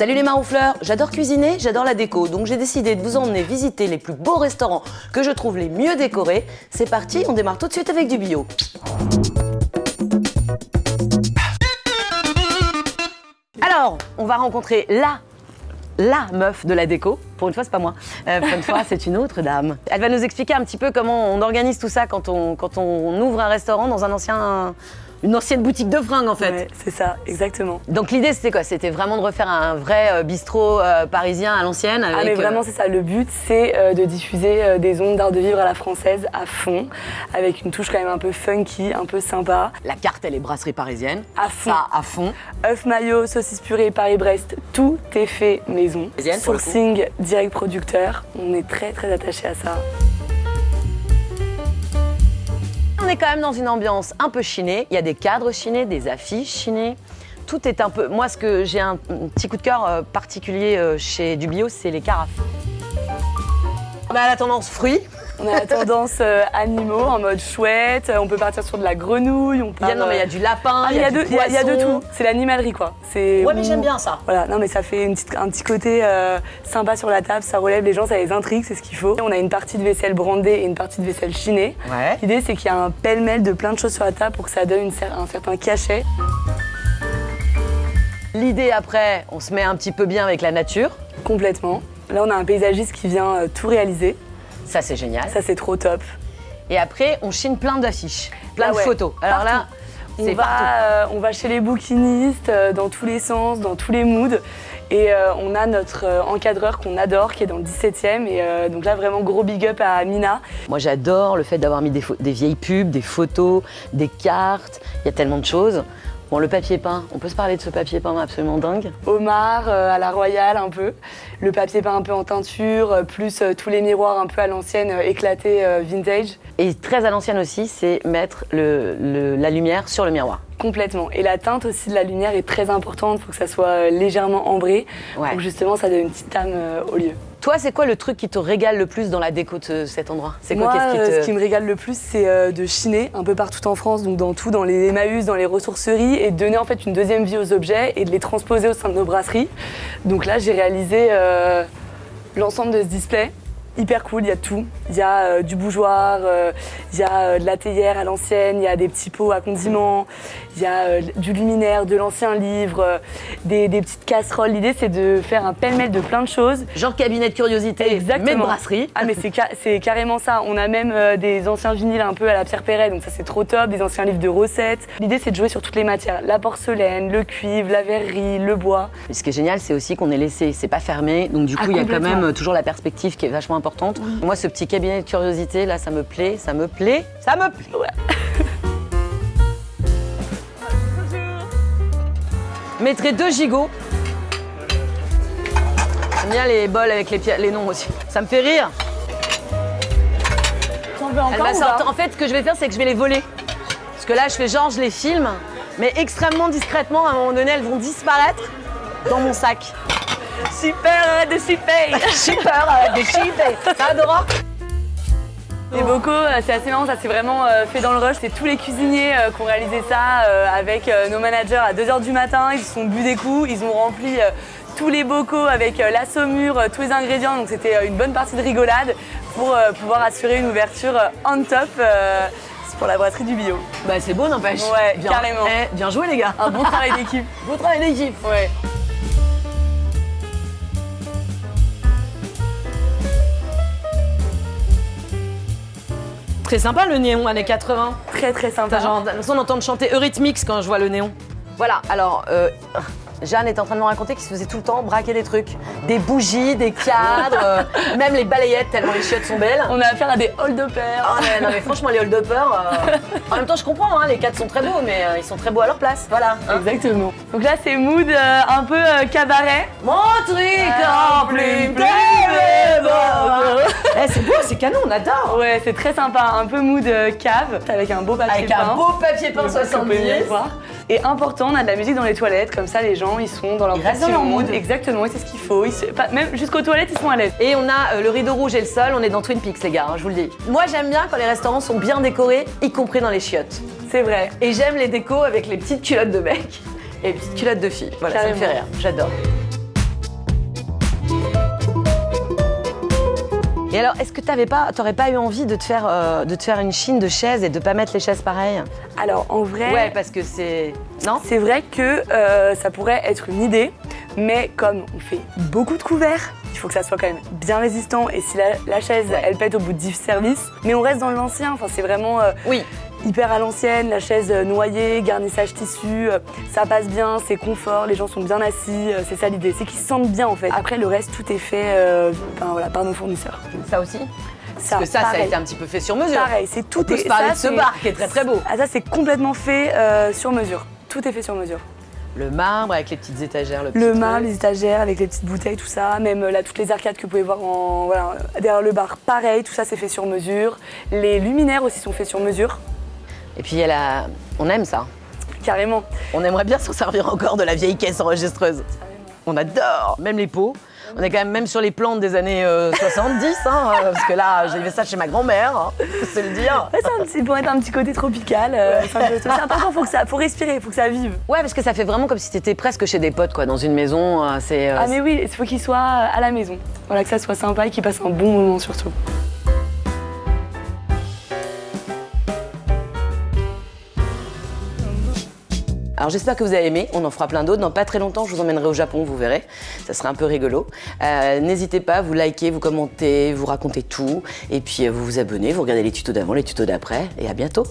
Salut les maroufleurs, j'adore cuisiner, j'adore la déco, donc j'ai décidé de vous emmener visiter les plus beaux restaurants que je trouve les mieux décorés. C'est parti, on démarre tout de suite avec du bio. Alors, on va rencontrer la meuf de la déco. Pour une fois, c'est pas moi. Pour une fois, c'est une autre dame. Elle va nous expliquer un petit peu comment on organise tout ça quand on ouvre un restaurant dans une ancienne boutique de fringues, en fait. Ouais, c'est ça, exactement. Donc l'idée, c'était quoi? C'était vraiment de refaire un vrai bistrot parisien à l'ancienne avec... Ah mais vraiment, c'est ça. Le but, c'est de diffuser des ondes d'art de vivre à la française à fond, avec une touche quand même un peu funky, un peu sympa. La carte, elle est brasserie parisienne. À fond. Ça, à fond. Œuf mayo, saucisse purée, Paris-Brest, tout est fait maison. Parisienne, pour le coup. Sourcing, direct producteur. On est très très attaché à ça. On est quand même dans une ambiance un peu chinée. Il y a des cadres chinés, des affiches chinées. Tout est un peu... Moi, ce que j'ai un petit coup de cœur particulier chez du bio, c'est les carafes. On a la tendance fruits. On a la tendance animaux en mode chouette. On peut partir sur de la grenouille. On part, Il y a du lapin, il y a de tout. C'est l'animalerie, quoi. Ouais, mais j'aime bien ça. Voilà, non mais ça fait un petit côté sympa sur la table, ça relève les gens, ça les intrigue, c'est ce qu'il faut. On a une partie de vaisselle brandée et une partie de vaisselle chinée. Ouais. L'idée, c'est qu'il y a un pêle-mêle de plein de choses sur la table pour que ça donne un certain cachet. L'idée, après, on se met un petit peu bien avec la nature. Complètement. Là, on a un paysagiste qui vient tout réaliser. Ça, c'est génial. Ça, c'est trop top. Et après, on chine plein d'affiches, plein de ouais, photos. Alors là, c'est partout. On va chez les bouquinistes, dans tous les sens, dans tous les moods. Et on a notre encadreur qu'on adore, qui est dans le 17e. Et donc là, vraiment, gros big up à Mina. Moi, j'adore le fait d'avoir mis des vieilles pubs, des photos, des cartes. Il y a tellement de choses. Bon, le papier peint, on peut se parler de ce papier peint absolument dingue. Homard à la Royale un peu, le papier peint un peu en teinture, plus tous les miroirs un peu à l'ancienne, éclatés vintage. Et très à l'ancienne aussi, c'est mettre la lumière sur le miroir. Complètement. Et la teinte aussi de la lumière est très importante pour que ça soit légèrement ambré. Ouais. Donc justement, ça donne une petite âme au lieu. Toi, c'est quoi le truc qui te régale le plus dans la déco de cet endroit? C'est quoi? Moi, Qu'est-ce ce qui me régale le plus, c'est de chiner un peu partout en France, donc dans les Emmaüs, dans les ressourceries, et de donner en fait une deuxième vie aux objets et de les transposer au sein de nos brasseries. Donc là, j'ai réalisé l'ensemble de ce display. Hyper cool, il y a tout. Il y a du bougeoir, il y a de la théière à l'ancienne, il y a des petits pots à condiments, il y a du luminaire, de l'ancien livre, des petites casseroles. L'idée, c'est de faire un pêle-mêle de plein de choses. Genre cabinet de curiosité, Exactement. mais de brasserie. Ah mais c'est carrément ça. On a même des anciens vinyles un peu à la Pierre Perret, donc ça c'est trop top, des anciens livres de recettes. L'idée, c'est de jouer sur toutes les matières. La porcelaine, le cuivre, la verrerie, le bois. Et ce qui est génial, c'est aussi qu'on est laissé, c'est pas fermé, donc du coup, il y a quand même toujours la perspective qui est vachement importante. Oui. Moi, ce petit cabinet de curiosité, là, ça me plaît, ça me plaît, ça me plaît. Ouais. Je mettrai 2 gigots. J'aime bien les bols avec les noms aussi. Ça me fait rire. T'en veux encore ou pas ? En fait, ce que je vais faire, c'est que je vais les voler. Parce que là, je fais genre, je les filme, mais extrêmement discrètement, à un moment donné, elles vont disparaître dans mon sac. Super, de super. Super, de super. Ça adore. Les bocaux, c'est assez marrant, ça c'est vraiment fait dans le rush. C'est tous les cuisiniers qui ont réalisé ça avec nos managers à 2h du matin. Ils se sont bu des coups, ils ont rempli tous les bocaux avec la saumure, tous les ingrédients. Donc c'était une bonne partie de rigolade pour pouvoir assurer une ouverture on top pour la brasserie du bio. Bah c'est beau, n'empêche. Ouais, bien, carrément. Bien joué les gars. Un bon travail d'équipe. Beau travail d'équipe. Ouais. Très sympa le néon années 80. Très très sympa. Genre, de toute façon, on entend chanter Eurythmics quand je vois le néon. Voilà, alors Jeanne est en train de me raconter qu'il se faisait tout le temps braquer des trucs. Des bougies, des cadres, même les balayettes tellement les chiottes sont belles. On a affaire à des hold-uppers. Ah ouais, non mais franchement les hold-uppers, en même temps je comprends, hein, les cadres sont très beaux, mais ils sont très beaux à leur place, voilà. Hein. Exactement. Donc là c'est mood un peu cabaret. Mon truc en plume, c'est beau, c'est canon, on adore. Ouais, c'est très sympa, un peu mood cave, avec un beau papier peint. Avec un beau papier peint 70. Et important, on a de la musique dans les toilettes, comme ça les gens ils sont dans leur petit mood. Exactement, et c'est ce qu'il faut. Même jusqu'aux toilettes, ils sont à l'aise. Et on a le rideau rouge et le sol, on est dans Twin Peaks les gars, hein, je vous le dis. Moi j'aime bien quand les restaurants sont bien décorés, y compris dans les chiottes. C'est vrai. Et j'aime les décos avec les petites culottes de mecs et les petites culottes de filles. Voilà, carrément. Ça me fait rire, j'adore. Et alors, est-ce que t'aurais pas eu envie de te faire une chine de chaises et de pas mettre les chaises pareilles? Alors en vrai, Ouais, parce que c'est... Non? c'est vrai que ça pourrait être une idée, mais comme on fait beaucoup de couverts, il faut que ça soit quand même bien résistant. Et si la chaise, elle pète au bout de 10 services, mais on reste dans l'ancien, enfin c'est vraiment... Oui. Hyper à l'ancienne, la chaise noyée, garnissage tissu, ça passe bien, c'est confort, les gens sont bien assis, c'est ça l'idée, c'est qu'ils se sentent bien en fait. Après le reste, tout est fait par nos fournisseurs. Ça aussi? Parce que ça a été un petit peu fait sur mesure. Pareil, c'est tout. On peut se parler de ce bar qui est très très beau. Ah ça c'est complètement fait sur mesure, tout est fait sur mesure. Le marbre avec les petites étagères, Le marbre, les étagères avec les petites bouteilles, tout ça, même là toutes les arcades que vous pouvez voir derrière le bar, pareil, tout ça c'est fait sur mesure. Les luminaires aussi sont faits sur mesure. Et puis on aime ça. Carrément. On aimerait bien s'en servir encore de la vieille caisse enregistreuse. On adore. Même les pots. On est quand même sur les plantes des années 70, hein, parce que là, j'ai fait ça chez ma grand-mère, hein, c'est le dire. Ouais, c'est pour être un petit côté tropical. C'est important, faut respirer, faut que ça vive. Ouais, parce que ça fait vraiment comme si t'étais presque chez des potes, quoi, dans une maison. Ah mais oui, il faut qu'il soit à la maison. Voilà, que ça soit sympa et qu'il passe un bon moment surtout. Alors j'espère que vous avez aimé, on en fera plein d'autres. Dans pas très longtemps, je vous emmènerai au Japon, vous verrez. Ça sera un peu rigolo. N'hésitez pas, vous likez, vous commentez, vous racontez tout. Et puis vous vous abonnez, vous regardez les tutos d'avant, les tutos d'après. Et à bientôt.